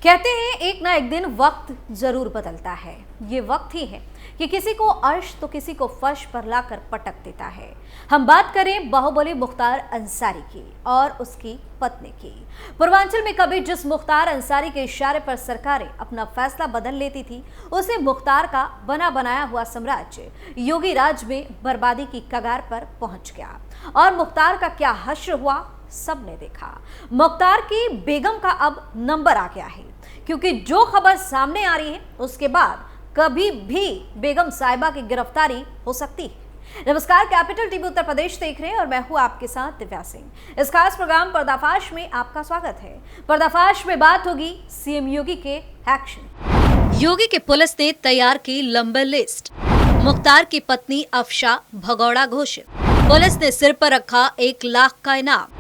कहते हैं एक ना एक दिन वक्त जरूर बदलता है। ये वक्त ही है कि किसी को अर्श तो किसी को फर्श पर लाकर पटक देता है। हम बात करें बाहुबली मुख्तार अंसारी की और उसकी पत्नी की। पूर्वांचल में कभी जिस मुख्तार अंसारी के इशारे पर सरकारें अपना फैसला बदल लेती थी, उसे मुख्तार का बना बनाया हुआ साम्राज्य योगी राज में बर्बादी की कगार पर पहुंच गया। और मुख्तार का क्या हश्र हुआ सबने देखा। मुख्तार की बेगम का अब नंबर आ गया है, क्योंकि जो खबर सामने आ रही है उसके बाद कभी भी बेगम साहिबा की गिरफ्तारी हो सकती है। नमस्कार, कैपिटल टीवी उत्तर प्रदेश देख रहे हैं और मैं हूं आपके साथ दिव्या सिंह। इस खास प्रोग्राम पर्दाफाश में आपका स्वागत है। पर्दाफाश में बात होगी सीएम योगी के एक्शन। योगी के पुलिस ने तैयार की लंबी लिस्ट। मुख्तार की पत्नी अफशा भगौड़ा घोषित। पुलिस ने सिर पर रखा 1 लाख का इनाम।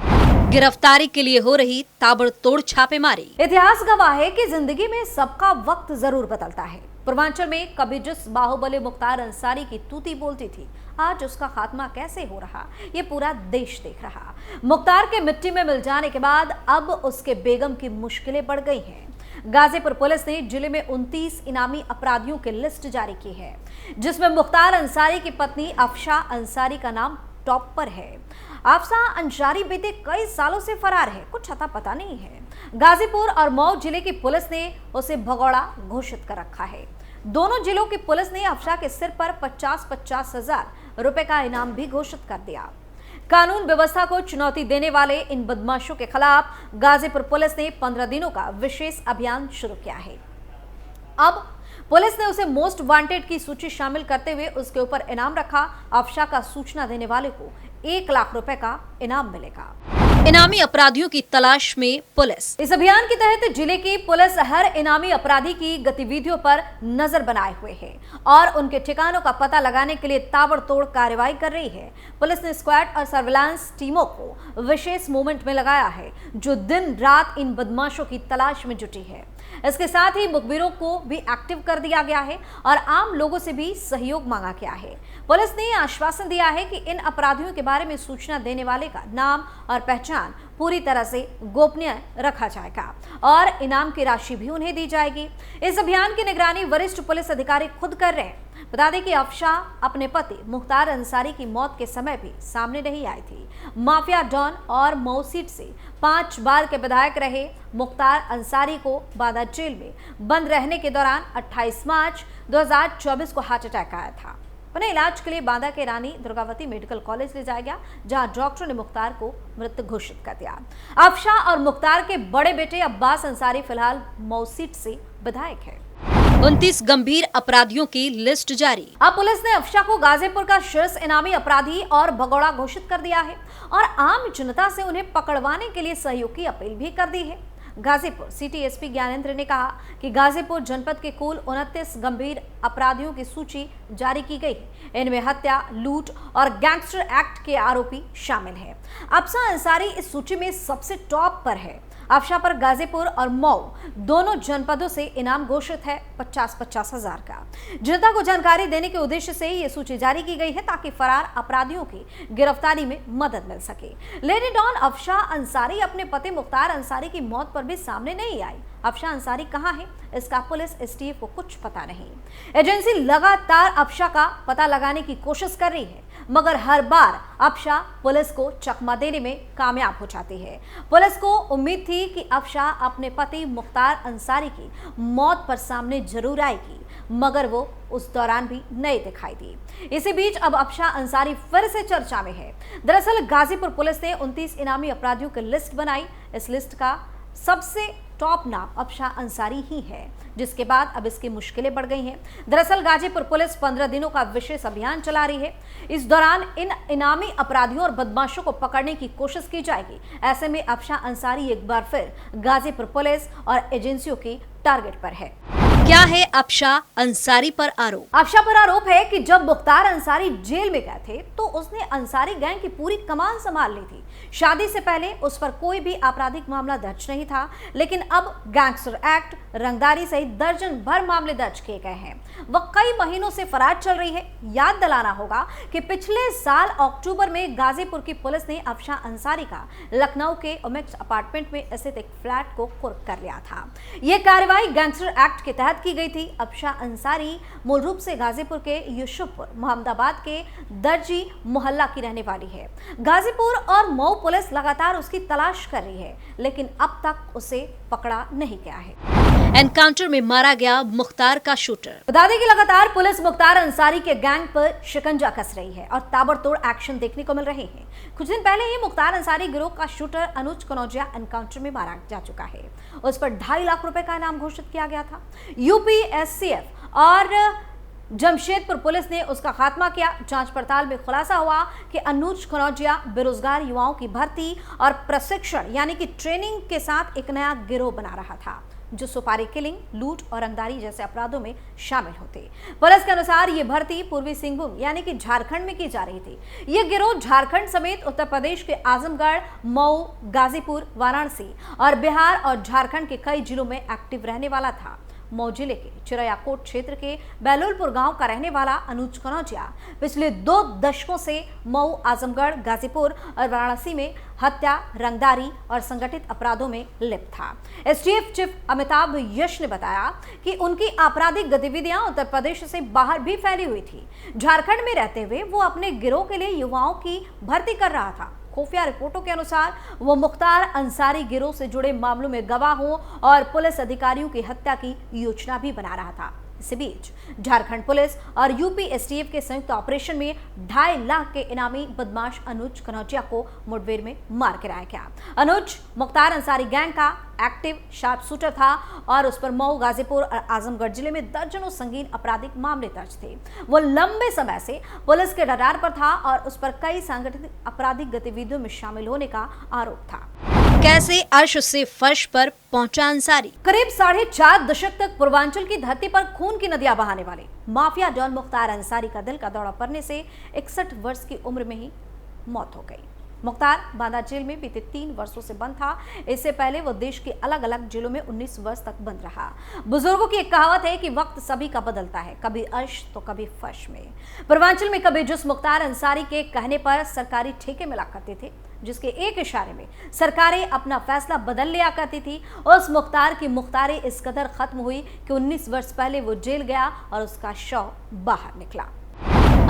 गिरफ्तारी के लिए हो रही ताबड़तोड़ छापेमारी। इतिहास गवाह है कि जिंदगी में सबका वक्त जरूर बदलता है। पूर्वांचल में कभी जिस बाहुबली मुख्तार अंसारी की तूती बोलती थी, आज उसका खात्मा कैसे हो रहा ये पूरा देश देख रहा। मुख्तार के मिट्टी में मिल जाने के बाद अब उसके बेगम की मुश्किलें बढ़ गई हैं। गाजीपुर पुलिस ने जिले में 29 इनामी अपराधियों की लिस्ट जारी की है, जिसमें मुख्तार अंसारी की पत्नी अफशा अंसारी का नाम टॉप पर है। अफशा अंसारी बीते कई सालों से फरार है, कुछ अता पता नहीं है। गाजीपुर और मऊ जिले की पुलिस ने उसे भगौड़ा घोषित कर रखा है। दोनों जिलों की पुलिस ने अफशा के सिर पर 50-50 हजार रुपए का इनाम भी घोषित कर दिया। कानून व्यवस्था को चुनौती देने वाले इन बदमाशों के खिलाफ गाजीपुर पुलिस ने 15 दिनों का विशेष अभियान शुरू किया है। अब पुलिस ने उसे मोस्ट वांटेड की सूची शामिल करते हुए उसके ऊपर इनाम रखा। अफशा का सूचना देने वाले को 1 लाख रुपए का इनाम मिलेगा। इनामी अपराधियों की तलाश में पुलिस। इस अभियान के तहत जिले की पुलिस हर इनामी अपराधी की गतिविधियों पर नजर बनाए हुए है और उनके ठिकानों का पता लगाने के लिए ताबड़तोड़ कार्रवाई कर रही है। पुलिस ने स्क्वाड और सर्विलांस टीमों को विशेष मूवमेंट में लगाया है, जो दिन रात इन बदमाशों की तलाश में जुटी है। इसके साथ ही मुखबिरों को भी एक्टिव कर दिया गया है और आम लोगों से भी सहयोग मांगा गया है। पुलिस ने आश्वासन दिया है कि इन अपराधियों के बारे में सूचना देने वाले का नाम और पहचान पूरी तरह से गोपनीय रखा जाएगा और इनाम की राशि भी उन्हें दी जाएगी। इस अभियान की निगरानी वरिष्ठ पुलिस अधिकारी खुद कर रहे हैं। बता दें कि अफशा अपने पति मुख्तार अंसारी की मौत के समय भी सामने नहीं आई थी। माफिया डॉन और मऊ सीट से 5 बार के विधायक रहे मुख्तार अंसारी को बांदा जेल में बंद रहने के दौरान 28 मार्च 2024 को हार्ट अटैक आया था। उन्हें इलाज के लिए बांदा के रानी दुर्गावती मेडिकल कॉलेज ले जाया गया, जहां डॉक्टरों ने मुख्तार को मृत घोषित कर दिया। अफशा और मुख्तार के बड़े बेटे अब्बास अंसारी फिलहाल मऊ सीट से विधायक है। 29 गंभीर अपराधियों की लिस्ट जारी। अब पुलिस ने अफशा को गाजीपुर का शीर्ष इनामी अपराधी और भगौड़ा घोषित कर दिया है और आम जनता से उन्हें पकड़वाने के लिए सहयोग की अपील भी कर दी है। गाजीपुर सिटी एसपी ज्ञानेंद्र ने कहा कि गाजीपुर जनपद के कुल 29 गंभीर अपराधियों की सूची जारी की गई है। इनमें हत्या, लूट और गैंगस्टर एक्ट के आरोपी शामिल हैं। अफशा अंसारी इस सूची में सबसे टॉप पर है। अफशा पर गाजीपुर और मऊ दोनों जनपदों से इनाम घोषित है 50-50 हजार का। जनता को जानकारी देने के उद्देश्य से ये सूची जारी की गई है, ताकि फरार अपराधियों की गिरफ्तारी में मदद मिल सके। लेडी डॉन अफशा अंसारी अपने पति मुख्तार अंसारी की मौत पर भी सामने नहीं आई। अफशा अंसारी कहां है, इसका पुलिस एसटीएफ को कुछ पता नहीं। एजेंसी लगातार अफशा का पता लगाने की कोशिश कर रही है, मगर हर बार अफशा पुलिस को चकमा देने में कामयाब हो जाती है। पुलिस को उम्मीद थी कि अफशा अपने पति मुख्तार अंसारी की मौत पर सामने जरूर आएगी, मगर वो उस दौरान भी नहीं दिखाई दी। इसी बीच अब अफशा अंसारी फिर से चर्चा में है। दरअसल गाजीपुर पुलिस ने 29 इनामी अपराधियों की लिस्ट बनाई। इस लिस्ट का सबसे टॉप नाम अफशा अंसारी ही है, जिसके बाद अब इसकी मुश्किलें बढ़ गई हैं। दरअसल गाजीपुर पुलिस 15 दिनों का विशेष अभियान चला रही है। इस दौरान इन इनामी अपराधियों और बदमाशों को पकड़ने की कोशिश की जाएगी। ऐसे में अफशा अंसारी एक बार फिर गाजीपुर पुलिस और एजेंसियों की टारगेट पर है। क्या है अफशा अंसारी पर आरोप? अफशा पर आरोप है कि जब मुख्तार अंसारी जेल में गए थे तो उसने अंसारी गैंग की पूरी कमान संभाल ली थी। शादी से पहले उस पर कोई भी आपराधिक मामला दर्ज नहीं था, लेकिन अब गैंगस्टर एक्ट, रंगदारी सहित दर्जन भर मामले दर्ज किए गए हैं। वह कई महीनों से फरार चल रही है। याद दिलाना होगा कि पिछले साल अक्टूबर में गाजीपुर की पुलिस ने अफशा अंसारी का लखनऊ के ओमेक्स अपार्टमेंट में स्थित एक फ्लैट को कुर्क कर लिया था। यह कार्रवाई गैंगस्टर एक्ट के तहत की गई थी। अफशा अंसारी मूल रूप से गाजीपुर के यूसुफपुर मोहम्मदाबाद के दर्जी मोहल्ला की रहने वाली है। गाजीपुर और मऊ पुलिस लगातार उसकी तलाश कर रही है, लेकिन अब तक उसे पकड़ा नहीं गया है। एनकाउंटर में मारा गया मुख्तार का शूटर। बता दें कि लगातार पुलिस मुख्तार अंसारी के गैंग पर शिकंजा कस रही है और ताबड़तोड़ एक्शन देखने को मिल रहे हैं। कुछ दिन पहले ही मुख्तार अंसारी गिरोह का शूटर अनुज कनौजिया एनकाउंटर में मारा जा चुका है। उस पर 2.5 लाख रुपए का इनाम घोषित किया गया था। यूपी एसटीएफ और जमशेदपुर पुलिस ने उसका खात्मा किया। जांच पड़ताल में खुलासा हुआ कि अनुज कनौजिया बेरोजगार युवाओं की भर्ती और प्रशिक्षण यानी कि ट्रेनिंग के साथ एक नया गिरोह बना रहा था, जो सुपारी किलिंग, लूट और रंगदारी जैसे अपराधों में शामिल होते। पुलिस के अनुसार ये भर्ती पूर्वी सिंहभूम यानी कि झारखंड में की जा रही थी। ये गिरोह झारखंड समेत उत्तर प्रदेश के आजमगढ़, मऊ, गाजीपुर, वाराणसी और बिहार और झारखंड के कई जिलों में एक्टिव रहने वाला था। मऊ जिले के चिरैयाकोट क्षेत्र के बैलोलपुर गांव का रहने वाला अनुज कनौजिया पिछले 2 दशकों से मऊ, आजमगढ़, गाजीपुर और वाराणसी में हत्या, रंगदारी और संगठित अपराधों में लिप्त था। एसटीएफ चीफ अमिताभ यश ने बताया कि उनकी आपराधिक गतिविधियां उत्तर प्रदेश से बाहर भी फैली हुई थी। झारखंड में रहते हुए वो अपने गिरोह के लिए युवाओं की भर्ती कर रहा था। खुफिया रिपोर्टों के अनुसार वो मुख्तार अंसारी गिरोह से जुड़े मामलों में गवाहों और पुलिस अधिकारियों की हत्या की योजना भी बना रहा था। इसी बीच झारखंड पुलिस और यूपी एसटीएफ के संयुक्त ऑपरेशन में 2.5 लाख के इनामी बदमाश अनुज कनौजिया को मुठभेड़ में मार गिराया गया। अनुज मुख्तार अंसारी गैंग का एक्टिव शार्प शूटर था और उस पर मऊ, गाजीपुर और आजमगढ़ जिले में दर्जनों संगीन आपराधिक मामले दर्ज थे। वो लंबे समय से पुलिस के रडार पर था और उस पर कई संगठित आपराधिक गतिविधियों में शामिल होने का आरोप था। कैसे अर्श से फर्श पर पहुंचा अंसारी? करीब 4.5 दशक तक पूर्वांचल की धरती पर खून की नदियां बहाने वाले माफिया डॉन मुख्तार अंसारी का दिल का दौरा पड़ने से 61 वर्ष की उम्र में ही मौत हो गई। मुख्तार बांदा जेल में बीते 3 वर्षों से बंद था। इससे पहले वो देश के अलग अलग जेलों में 19 वर्ष तक बंद रहा। बुजुर्गों की एक कहावत है कि वक्त सभी का बदलता है, कभी अर्श तो कभी फर्श में। पूर्वांचल में कभी जिस मुख्तार अंसारी के कहने पर सरकारी ठेके मिला करते थे, जिसके एक इशारे में सरकारें अपना फैसला बदल लिया करती थी, उस मुख्तार की मुख्तारी इस कदर खत्म हुई कि 19 वर्ष पहले वो जेल गया और उसका शव बाहर निकला।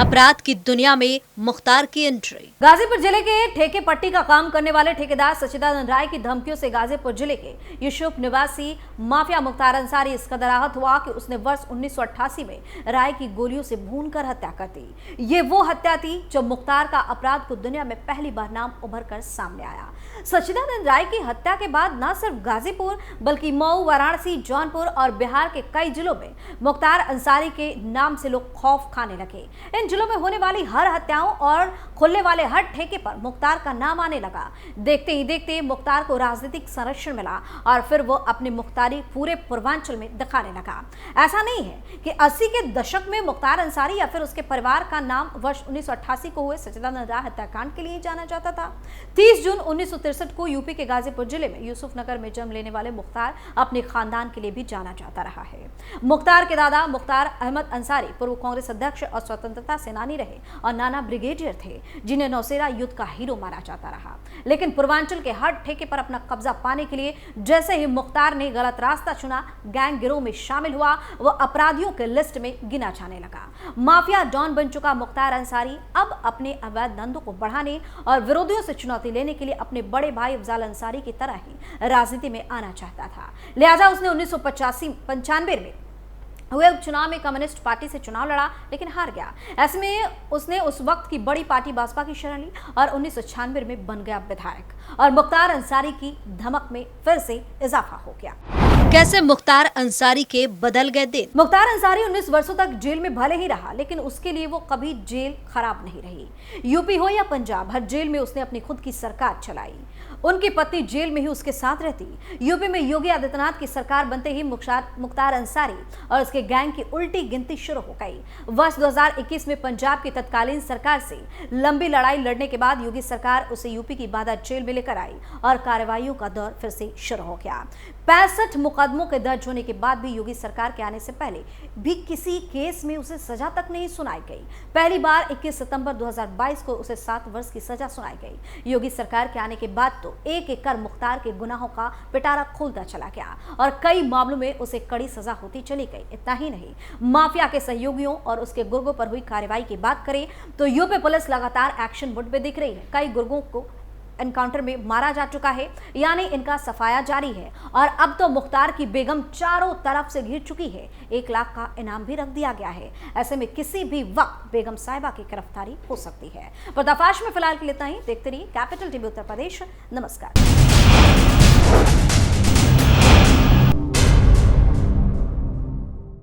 अपराध की दुनिया में मुख्तार की एंट्री। गाजीपुर जिले के ठेके पट्टी का काम करने वाले ठेकेदार सचिदानंद राय की धमकियों से गाजीपुर जिले के यूसुफ निवासी माफिया मुख्तार अंसारी इस कदर आहत हुआ कि उसने वर्ष 1988 में राय की गोलियों से भूनकर हत्या कर दी। ये वो हत्या थी जब मुख्तार का अपराध को दुनिया में पहली बार नाम उभर कर सामने आया। सचिदानंद राय की हत्या के बाद न सिर्फ गाजीपुर बल्कि मऊ, वाराणसी, जौनपुर और बिहार के कई जिलों में मुख्तार अंसारी के नाम से लोग खौफ खाने लगे। इन जिलों में होने वाली हर हत्याओं और खुलने वाले हर ठेके पर मुख्तार का नाम आने लगा। देखते ही देखते मुख्तार को राजनीतिक संरक्षण मिला और फिर वो अपनी मुख्तारी पूरे पूर्वांचल में दिखाने लगा। ऐसा नहीं है कि 80 के दशक में मुख्तार अंसारी या फिर उसके परिवार का नाम वर्ष 1988 को हुए सचिदानंद राय हत्याकांड के लिए जाना जाता था। 30 जून 1963 को यूपी के गाजीपुर जिले में यूसुफ नगर में जन्म लेने वाले मुख्तार अपने खानदान के लिए भी जाना जाता रहा है। मुख्तार के दादा मुख्तार अहमद अंसारी पूर्व कांग्रेस अध्यक्ष और स्वतंत्रता सेनानी रहे और नाना ब्रिगेडियर थे, जिन्हें नौसेरा युद्ध का हीरो माना जाता रहा। लेकिन पूर्वांचल के हर ठेके पर अपना कब्जा पाने के लिए जैसे ही मुख्तार ने गलत रास्ता चुना, गैंग गिरोह में शामिल हुआ, वह अपराधियों के लिस्ट में गिना जाने लगा। माफिया डॉन बन चुका मुख्तार अंसारी अब अपने अवैध धंधों को बढ़ाने और विरोधियों से चुनौती लेने के लिए अपने बड़े भाई अफजाल अंसारी की तरह ही राजनीति में आना चाहता था। लिहाजा उसने 1995 में हुए उपचुनाव में कम्युनिस्ट पार्टी से चुनाव लड़ा, लेकिन हार गया। ऐसे में उसने उस वक्त की बड़ी पार्टी भाजपा की शरण ली और 1996 में बन गया विधायक और मुख्तार अंसारी की धमक में फिर से इजाफा हो गया। कैसे मुख्तार अंसारी के बदल गए दिन। मुख्तार अंसारी 19 वर्षों तक जेल में भले ही रहा, लेकिन उसके लिए वो कभी जेल खराब नहीं रही। यूपी हो या पंजाब, हर जेल में उसने अपनी खुद की सरकार चलाई। उनकी पत्नी जेल में ही उसके साथ रहती। यूपी में योगी आदित्यनाथ की सरकार बनते ही मुख्तार अंसारी और उसके गैंग की उल्टी गिनती शुरू हो गई। वर्ष 2021 में पंजाब की तत्कालीन सरकार से लंबी लड़ाई लड़ने के बाद योगी सरकार उसे यूपी की बाधा जेल में लेकर आई और कार्रवाइयों का दौर फिर से शुरू हो गया। 65 मुकदमों के दर्ज होने के बाद भी योगी सरकार के आने से पहले भी किसी केस में उसे सजा तक नहीं सुनाई गई। पहली बार 21 सितंबर 2022 को उसे 7 वर्ष की सजा सुनाई गई। योगी सरकार के आने के बाद तो एक एक कर मुख्तार के गुनाहों का पिटारा खुलता चला गया और कई मामलों में उसे कड़ी सजा होती चली गई। इतना ही नहीं, माफिया के सहयोगियों और उसके गुर्गों पर हुई कार्रवाई की बात करें तो यूपी पुलिस लगातार एक्शन मोड में दिख रही है। कई गुर्गों को एनकाउंटर में मारा जा चुका है, यानी इनका सफाया जारी है। और अब तो मुख्तार की बेगम चारों तरफ से घिर चुकी है। 1 लाख का इनाम भी रख दिया गया है। ऐसे में किसी भी वक्त बेगम साहिबा की गिरफ्तारी हो सकती है। पर्दाफाश में फिलहाल के लिए इतना ही। देखते रहिए कैपिटल टीवी उत्तर प्रदेश। नमस्कार।